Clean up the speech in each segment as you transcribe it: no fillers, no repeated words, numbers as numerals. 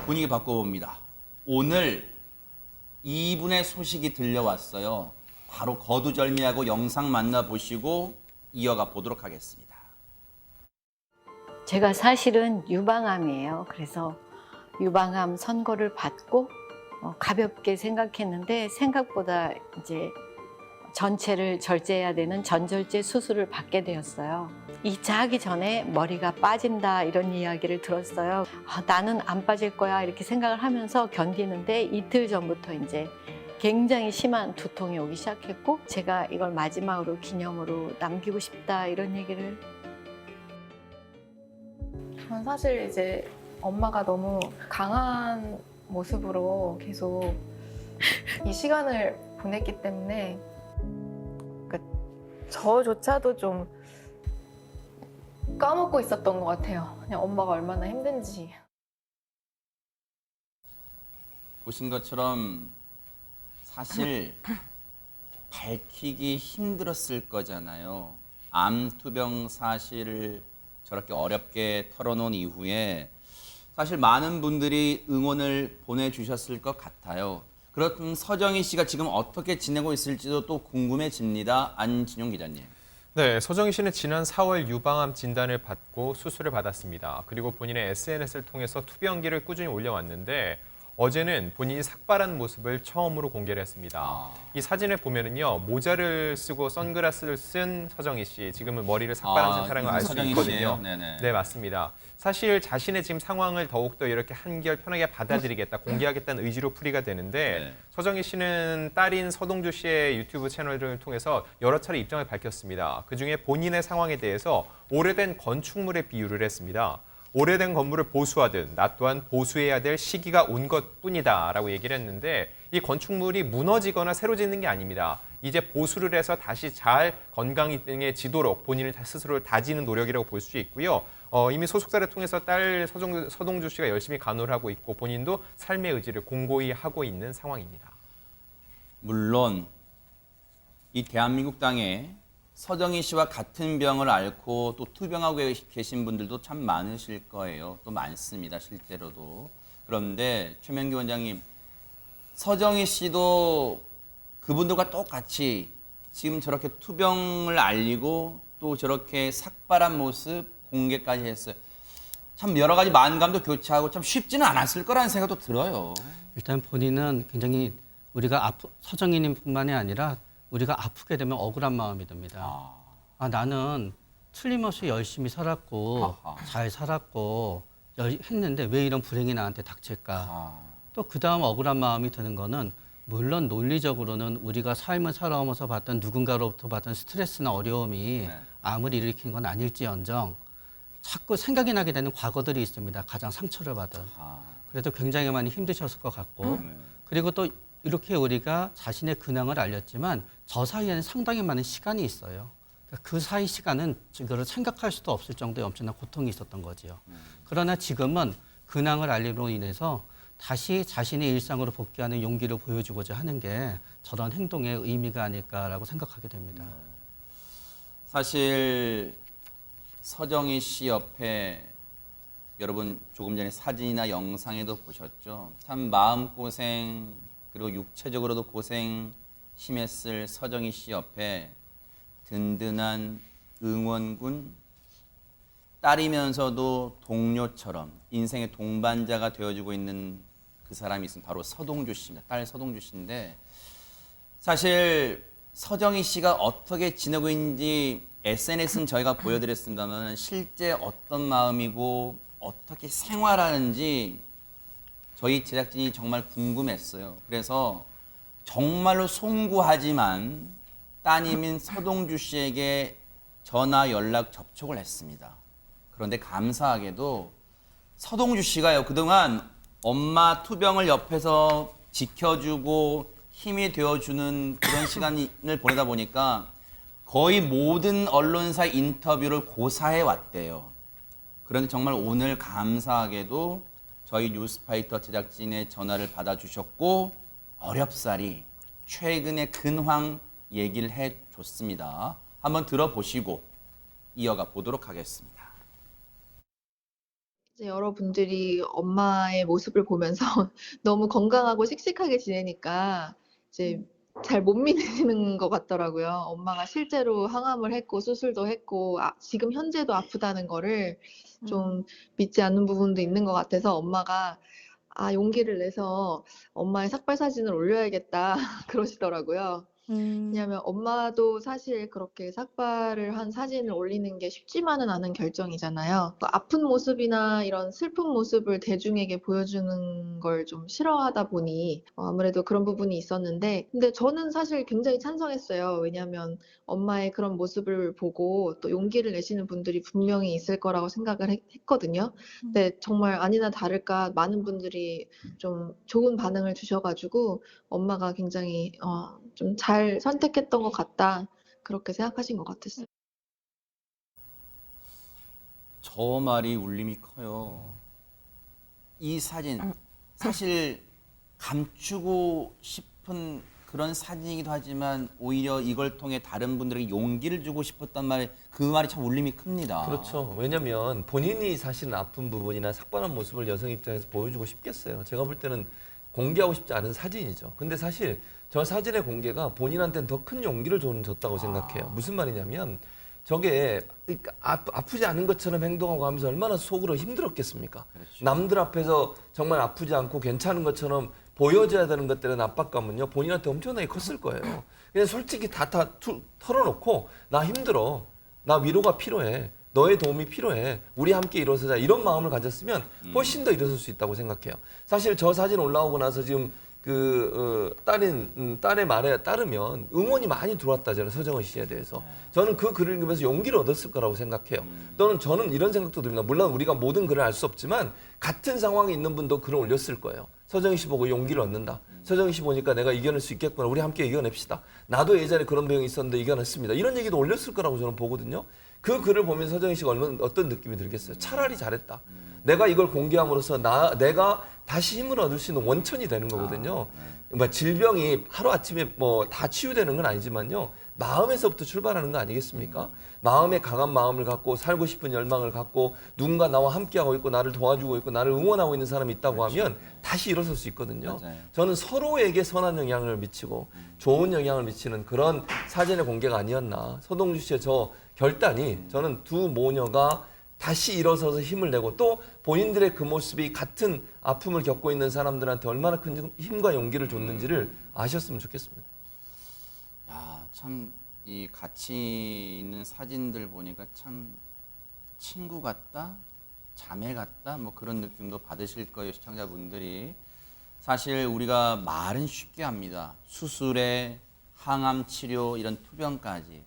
분위기 바꿔봅니다. 오늘 이분의 소식이 들려왔어요. 바로 거두절미하고 영상 만나보시고 이어가 보도록 하겠습니다. 제가 사실은 유방암이에요. 그래서 유방암 선고를 받고 가볍게 생각했는데 생각보다 이제 전체를 절제해야 되는 전절제 수술을 받게 되었어요. 2차 하기 전에 머리가 빠진다 이런 이야기를 들었어요. 나는 안 빠질 거야 이렇게 생각을 하면서 견디는데 이틀 전부터 이제 굉장히 심한 두통이 오기 시작했고 제가 이걸 마지막으로 기념으로 남기고 싶다 이런 얘기를. 전 사실 이제 엄마가 너무 강한 모습으로 계속 이 시간을 보냈기 때문에 저조차도 좀 까먹고 있었던 것 같아요. 그냥 엄마가 얼마나 힘든지. 보신 것처럼 사실 밝히기 힘들었을 거잖아요. 암 투병 사실을 저렇게 어렵게 털어놓은 이후에 사실 많은 분들이 응원을 보내주셨을 것 같아요. 그렇다면 서정희 씨가 지금 어떻게 지내고 있을지도 또 궁금해집니다. 안진용 기자님. 네, 서정희 씨는 지난 4월 유방암 진단을 받고 수술을 받았습니다. 그리고 본인의 SNS를 통해서 투병기를 꾸준히 올려왔는데 어제는 본인이 삭발한 모습을 처음으로 공개를 했습니다. 이 사진을 보면은요, 모자를 쓰고 선글라스를 쓴 서정희 씨, 지금은 머리를 삭발한 상태라는 걸 알 수 있거든요. 네, 맞습니다. 사실 자신의 지금 상황을 더욱더 이렇게 한결 편하게 받아들이겠다, 공개하겠다는 의지로 풀이가 되는데 서정희 씨는 딸인 서동주 씨의 유튜브 채널을 통해서 여러 차례 입장을 밝혔습니다. 그중에 본인의 상황에 대해서 오래된 건축물에 비유를 했습니다. 오래된 건물을 보수하듯 나 또한 보수해야 될 시기가 온 것뿐이다 라고 얘기를 했는데 이 건축물이 무너지거나 새로 짓는 게 아닙니다. 이제 보수를 해서 다시 잘 건강해지도록 본인을 스스로를 다지는 노력이라고 볼 수 있고요. 이미 소속사를 통해서 딸 서동주 씨가 열심히 간호를 하고 있고 본인도 삶의 의지를 공고히 하고 있는 상황입니다. 물론 이 대한민국 땅에 서정희 씨와 같은 병을 앓고 또 투병하고 계신 분들도 참 많으실 거예요. 또 많습니다, 실제로도. 그런데 최명기 원장님, 서정희 씨도 그분들과 똑같이 지금 저렇게 투병을 알리고 또 저렇게 삭발한 모습 공개까지 했어요. 참 여러 가지 만감도 교차하고 참 쉽지는 않았을 거라는 생각도 들어요. 일단 본인은 굉장히 서정희님뿐만이 아니라 우리가 아프게 되면 억울한 마음이 듭니다. 나는 틀림없이 열심히 살았고 잘 살았고 했는데 왜 이런 불행이 나한테 닥칠까. 또 그다음 억울한 마음이 드는 거는 물론 논리적으로는 우리가 삶을 살아오면서 봤던 누군가로부터 받은 스트레스나 어려움이 암을 일으킨 건 아닐지언정 자꾸 생각이 나게 되는 과거들이 있습니다. 가장 상처를 받은. 그래도 굉장히 많이 힘드셨을 것 같고 그리고 또 이렇게 우리가 자신의 근황을 알렸지만 저 사이에는 상당히 많은 시간이 있어요. 그 사이 시간은 이거를 생각할 수도 없을 정도의 엄청난 고통이 있었던 거죠. 그러나 지금은 근황을 알림으로 인해서 다시 자신의 일상으로 복귀하는 용기를 보여주고자 하는 게 저런 행동의 의미가 아닐까라고 생각하게 됩니다. 사실 서정희 씨 옆에 여러분 조금 전에 사진이나 영상에도 보셨죠. 참 마음고생 그리고 육체적으로도 고생 심했을 서정희 씨 옆에 든든한 응원군, 딸이면서도 동료처럼 인생의 동반자가 되어주고 있는 그 사람이 있습니다. 바로 서동주 씨입니다. 딸 서동주 씨인데 사실 서정희 씨가 어떻게 지내고 있는지 SNS는 저희가 보여드렸습니다만 실제 어떤 마음이고 어떻게 생활하는지 저희 제작진이 정말 궁금했어요. 그래서 정말로 송구하지만 따님인 서동주 씨에게 전화 연락 접촉을 했습니다. 그런데 감사하게도 서동주 씨가요, 그동안 엄마 투병을 옆에서 지켜주고 힘이 되어주는 그런 시간을 보내다 보니까 거의 모든 언론사 인터뷰를 고사해 왔대요. 그런데 정말 오늘 감사하게도 저희 뉴스파이터 제작진의 전화를 받아주셨고 어렵사리 최근의 근황 얘기를 해줬습니다. 한번 들어보시고 이어가 보도록 하겠습니다. 이제 여러분들이 엄마의 모습을 보면서 너무 건강하고 씩씩하게 지내니까 이제 잘 못 믿으시는 것 같더라고요. 엄마가 실제로 항암을 했고 수술도 했고 지금 현재도 아프다는 거를 좀 믿지 않는 부분도 있는 것 같아서 엄마가 용기를 내서 엄마의 삭발 사진을 올려야겠다 그러시더라고요. 왜냐하면 엄마도 사실 그렇게 삭발을 한 사진을 올리는 게 쉽지만은 않은 결정이잖아요. 아픈 모습이나 이런 슬픈 모습을 대중에게 보여주는 걸 좀 싫어하다 보니 아무래도 그런 부분이 있었는데, 근데 저는 사실 굉장히 찬성했어요. 왜냐하면 엄마의 그런 모습을 보고 또 용기를 내시는 분들이 분명히 있을 거라고 생각을 했거든요. 근데 정말 아니나 다를까 많은 분들이 좀 좋은 반응을 주셔가지고 엄마가 굉장히 좀 잘 선택했던 것 같다. 그렇게 생각하신 것 같았어요. 저 말이 울림이 커요. 이 사진 사실 감추고 싶은 그런 사진이기도 하지만 오히려 이걸 통해 다른 분들에게 용기를 주고 싶었단 말이, 그 말이 참 울림이 큽니다. 그렇죠. 왜냐면 본인이 사실은 아픈 부분이나 삭발한 모습을 여성 입장에서 보여주고 싶겠어요. 제가 볼 때는 공개하고 싶지 않은 사진이죠. 근데 사실 저 사진의 공개가 본인한테는 더 큰 용기를 줬다고 생각해요. 무슨 말이냐면 저게 그러니까 아프지 않은 것처럼 행동하고 하면서 얼마나 속으로 힘들었겠습니까? 그렇죠. 남들 앞에서 정말 아프지 않고 괜찮은 것처럼 보여져야 되는 것들은 압박감은요, 본인한테 엄청나게 컸을 거예요. 그냥 솔직히 다 털어놓고 나 힘들어. 나 위로가 필요해. 너의 도움이 필요해. 우리 함께 일어서자. 이런 마음을 가졌으면 훨씬 더 일어설 수 있다고 생각해요. 사실 저 사진 올라오고 나서 지금 딸의 말에 따르면 응원이 많이 들어왔다잖아요. 서정은 씨에 대해서. 저는 그 글을 읽으면서 용기를 얻었을 거라고 생각해요. 또는 저는 이런 생각도 듭니다. 물론 우리가 모든 글을 알 수 없지만 같은 상황에 있는 분도 글을 올렸을 거예요. 서정희 씨 보고 용기를 얻는다. 서정희 씨 보니까 내가 이겨낼 수 있겠구나. 우리 함께 이겨냅시다. 나도 예전에 그런 병이 있었는데 이겨냈습니다. 이런 얘기도 올렸을 거라고 저는 보거든요. 그 글을 보면서 서정희 씨가 어떤 느낌이 들겠어요? 차라리 잘했다. 내가 이걸 공개함으로써 내가 다시 힘을 얻을 수 있는 원천이 되는 거거든요. 뭐 질병이 하루아침에 뭐 다 치유되는 건 아니지만요. 마음에서부터 출발하는 거 아니겠습니까? 마음에 강한 마음을 갖고 살고 싶은 열망을 갖고 누군가 나와 함께하고 있고 나를 도와주고 있고 나를 응원하고 있는 사람이 있다고 하면 다시 일어설 수 있거든요. 맞아요. 저는 서로에게 선한 영향을 미치고 좋은 영향을 미치는 그런 사진의 공개가 아니었나. 서동주 씨의 저 결단이 저는 두 모녀가 다시 일어서서 힘을 내고 또 본인들의 그 모습이 같은 아픔을 겪고 있는 사람들한테 얼마나 큰 힘과 용기를 줬는지를 아셨으면 좋겠습니다. 야, 참 이 같이 있는 사진들 보니까 참 친구 같다, 자매 같다, 뭐 그런 느낌도 받으실 거예요, 시청자분들이. 사실 우리가 말은 쉽게 합니다. 수술에 항암 치료 이런 투병까지.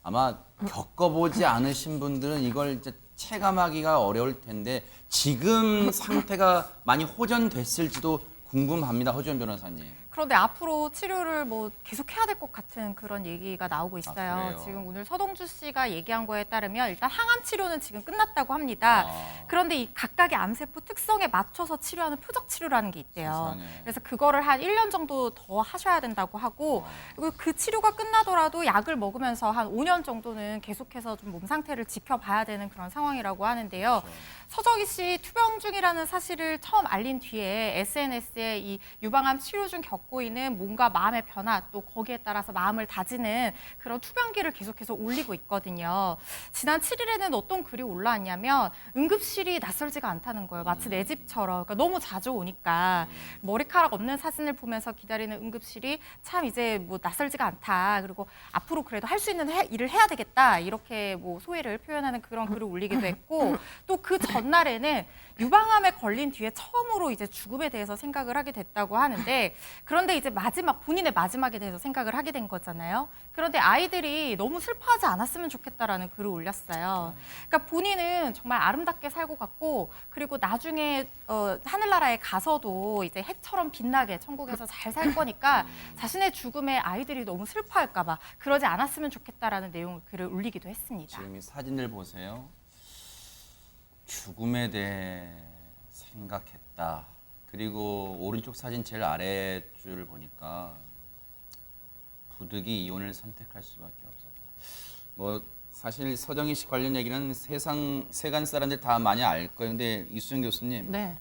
아마 겪어보지 않으신 분들은 이걸 이제 체감하기가 어려울 텐데 지금 상태가 많이 호전됐을지도 궁금합니다, 허주연 변호사님. 그런데 앞으로 치료를 뭐 계속 해야 될 것 같은 그런 얘기가 나오고 있어요. 그래요? 지금 오늘 서동주 씨가 얘기한 거에 따르면 일단 항암 치료는 지금 끝났다고 합니다. 그런데 이 각각의 암세포 특성에 맞춰서 치료하는 표적 치료라는 게 있대요. 세상에. 그래서 그거를 한 1년 정도 더 하셔야 된다고 하고, 그리고 그 치료가 끝나더라도 약을 먹으면서 한 5년 정도는 계속해서 좀 몸 상태를 지켜봐야 되는 그런 상황이라고 하는데요. 서정희 씨 투병 중이라는 사실을 처음 알린 뒤에 SNS에 이 유방암 치료 중 겪고 있는 몸과 마음의 변화, 또 거기에 따라서 마음을 다지는 그런 투병기를 계속해서 올리고 있거든요. 지난 7일에는 어떤 글이 올라왔냐면 응급실이 낯설지가 않다는 거예요. 마치 내 집처럼. 그러니까 너무 자주 오니까 머리카락 없는 사진을 보면서 기다리는 응급실이 참 이제 뭐 낯설지가 않다. 그리고 앞으로 그래도 할 수 있는 일을 해야 되겠다. 이렇게 뭐 소회를 표현하는 그런 글을 올리기도 했고, 또 그 전날에는 유방암에 걸린 뒤에 처음으로 이제 죽음에 대해서 생각을 하게 됐다고 하는데, 그런데 이제 본인의 마지막에 대해서 생각을 하게 된 거잖아요. 그런데 아이들이 너무 슬퍼하지 않았으면 좋겠다라는 글을 올렸어요. 그러니까 본인은 정말 아름답게 살고 갔고, 그리고 나중에 하늘나라에 가서도 이제 해처럼 빛나게 천국에서 잘 살 거니까 자신의 죽음에 아이들이 너무 슬퍼할까 봐 그러지 않았으면 좋겠다라는 내용의 글을 올리기도 했습니다. 지금 이 사진을 보세요. 죽음에 대해 생각했다. 그리고 오른쪽 사진 제일 아래줄을 보니까 부득이 이혼을 선택할 수밖에 없었다. 뭐 사실 서정희 씨 관련 얘기는 세간 사람들 다 많이 알 거예요. 근데 이수정 교수님, 네.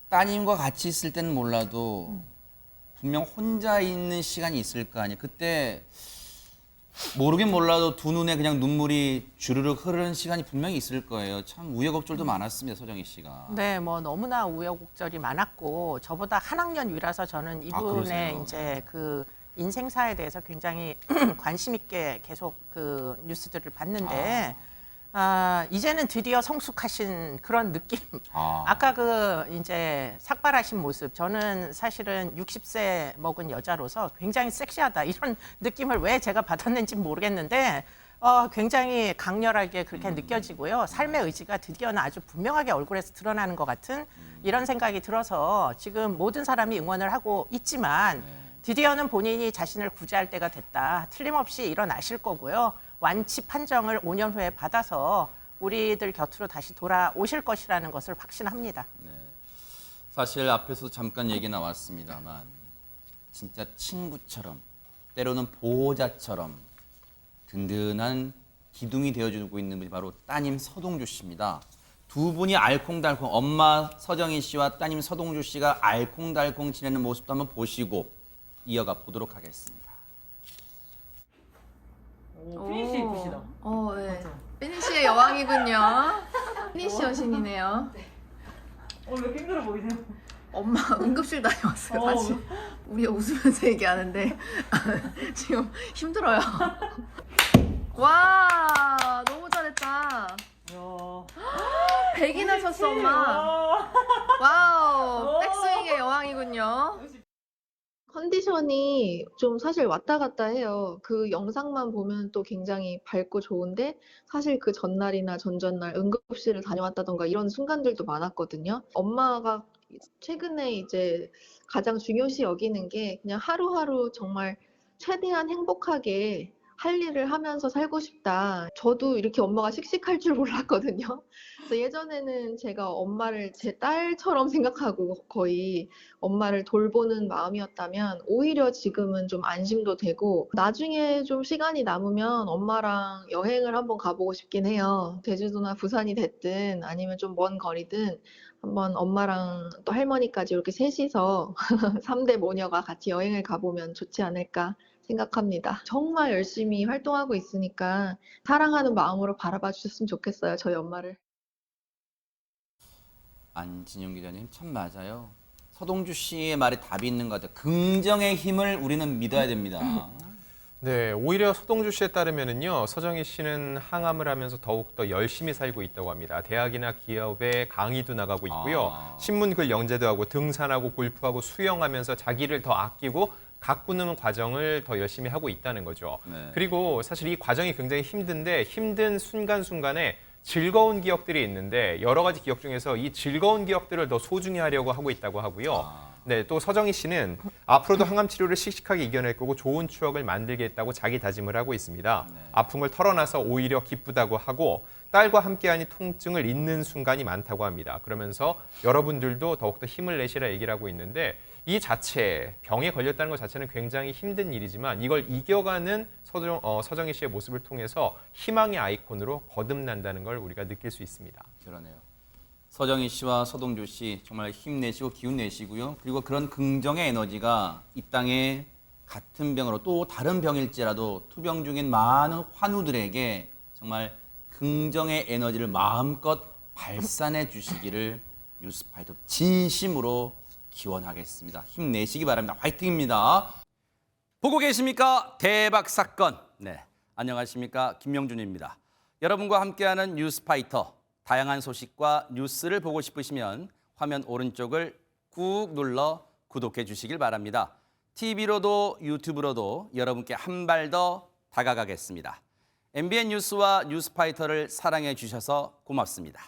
따님과 같이 있을 때는 몰라도 분명 혼자 있는 시간이 있을 거 아니에요. 그때 모르긴 몰라도 두 눈에 그냥 눈물이 주르륵 흐르는 시간이 분명히 있을 거예요. 참 우여곡절도 많았습니다, 서정희 씨가. 네, 뭐 너무나 우여곡절이 많았고 저보다 한 학년 위라서 저는 이분의 그러세요? 이제 그 인생사에 대해서 굉장히 관심 있게 계속 그 뉴스들을 봤는데 이제는 드디어 성숙하신 그런 느낌. 아까 그 이제 삭발하신 모습, 저는 사실은 60세 먹은 여자로서 굉장히 섹시하다 이런 느낌을 왜 제가 받았는지 모르겠는데 굉장히 강렬하게 그렇게 느껴지고요. 삶의 의지가 드디어는 아주 분명하게 얼굴에서 드러나는 것 같은 이런 생각이 들어서 지금 모든 사람이 응원을 하고 있지만 드디어는 본인이 자신을 구제할 때가 됐다. 틀림없이 일어나실 거고요. 완치 판정을 5년 후에 받아서 우리들 곁으로 다시 돌아오실 것이라는 것을 확신합니다. 사실 앞에서 잠깐 얘기 나왔습니다만 진짜 친구처럼 때로는 보호자처럼 든든한 기둥이 되어주고 있는 분이 바로 따님 서동주 씨입니다. 두 분이 알콩달콩, 엄마 서정희 씨와 따님 서동주 씨가 알콩달콩 지내는 모습도 한번 보시고 이어가 보도록 하겠습니다. 피니시 예쁘시다. 네. 피니시의 여왕이군요. 피니시 여신이네요. 왜 이렇게 힘들어 보이세요? 엄마 응급실 다녀왔어요. 다시 우리 웃으면서 얘기하는데 지금 힘들어요. 와 너무 잘했다. 100이나 쳤어 엄마. 와우 백스윙의 여왕이군요. 컨디션이 좀 사실 왔다 갔다 해요. 그 영상만 보면 또 굉장히 밝고 좋은데 사실 그 전날이나 전전날 응급실을 다녀왔다던가 이런 순간들도 많았거든요. 엄마가 최근에 이제 가장 중요시 여기는 게 그냥 하루하루 정말 최대한 행복하게 할 일을 하면서 살고 싶다. 저도 이렇게 엄마가 씩씩할 줄 몰랐거든요. 그래서 예전에는 제가 엄마를 제 딸처럼 생각하고 거의 엄마를 돌보는 마음이었다면 오히려 지금은 좀 안심도 되고 나중에 좀 시간이 남으면 엄마랑 여행을 한번 가보고 싶긴 해요. 제주도나 부산이 됐든 아니면 좀 먼 거리든 한번 엄마랑 또 할머니까지 이렇게 셋이서 3대 모녀가 같이 여행을 가보면 좋지 않을까 생각합니다. 정말 열심히 활동하고 있으니까 사랑하는 마음으로 바라봐 주셨으면 좋겠어요. 저희 엄마를. 안진영 기자님 참 맞아요. 서동주 씨의 말에 답이 있는 것 같아요. 긍정의 힘을 우리는 믿어야 됩니다. 네, 오히려 서동주 씨에 따르면은요, 서정희 씨는 항암을 하면서 더욱더 열심히 살고 있다고 합니다. 대학이나 기업에 강의도 나가고 있고요. 신문글 영재도 하고 등산하고 골프하고 수영하면서 자기를 더 아끼고 가꾸는 과정을 더 열심히 하고 있다는 거죠. 네. 그리고 사실 이 과정이 굉장히 힘든데 힘든 순간순간에 즐거운 기억들이 있는데 여러 가지 기억 중에서 이 즐거운 기억들을 더 소중히 하려고 하고 있다고 하고요. 네, 또 서정희 씨는 앞으로도 항암 치료를 씩씩하게 이겨낼 거고 좋은 추억을 만들겠다고 자기 다짐을 하고 있습니다. 아픔을 털어놔서 오히려 기쁘다고 하고 딸과 함께하니 통증을 잊는 순간이 많다고 합니다. 그러면서 여러분들도 더욱더 힘을 내시라 얘기를 하고 있는데 이 자체, 병에 걸렸다는 것 자체는 굉장히 힘든 일이지만 이걸 이겨가는 서정희 씨의 모습을 통해서 희망의 아이콘으로 거듭난다는 걸 우리가 느낄 수 있습니다. 그러네요. 서정희 씨와 서동주 씨 정말 힘내시고 기운 내시고요. 그리고 그런 긍정의 에너지가 이 땅에 같은 병으로 또 다른 병일지라도 투병 중인 많은 환우들에게 정말 긍정의 에너지를 마음껏 발산해 주시기를 뉴스파이터 진심으로 기원하겠습니다. 힘내시기 바랍니다. 화이팅입니다. 보고 계십니까? 대박 사건. 네, 안녕하십니까? 김명준입니다. 여러분과 함께하는 뉴스파이터. 다양한 소식과 뉴스를 보고 싶으시면 화면 오른쪽을 꾹 눌러 구독해 주시길 바랍니다. TV로도 유튜브로도 여러분께 한 발 더 다가가겠습니다. MBN 뉴스와 뉴스파이터를 사랑해 주셔서 고맙습니다.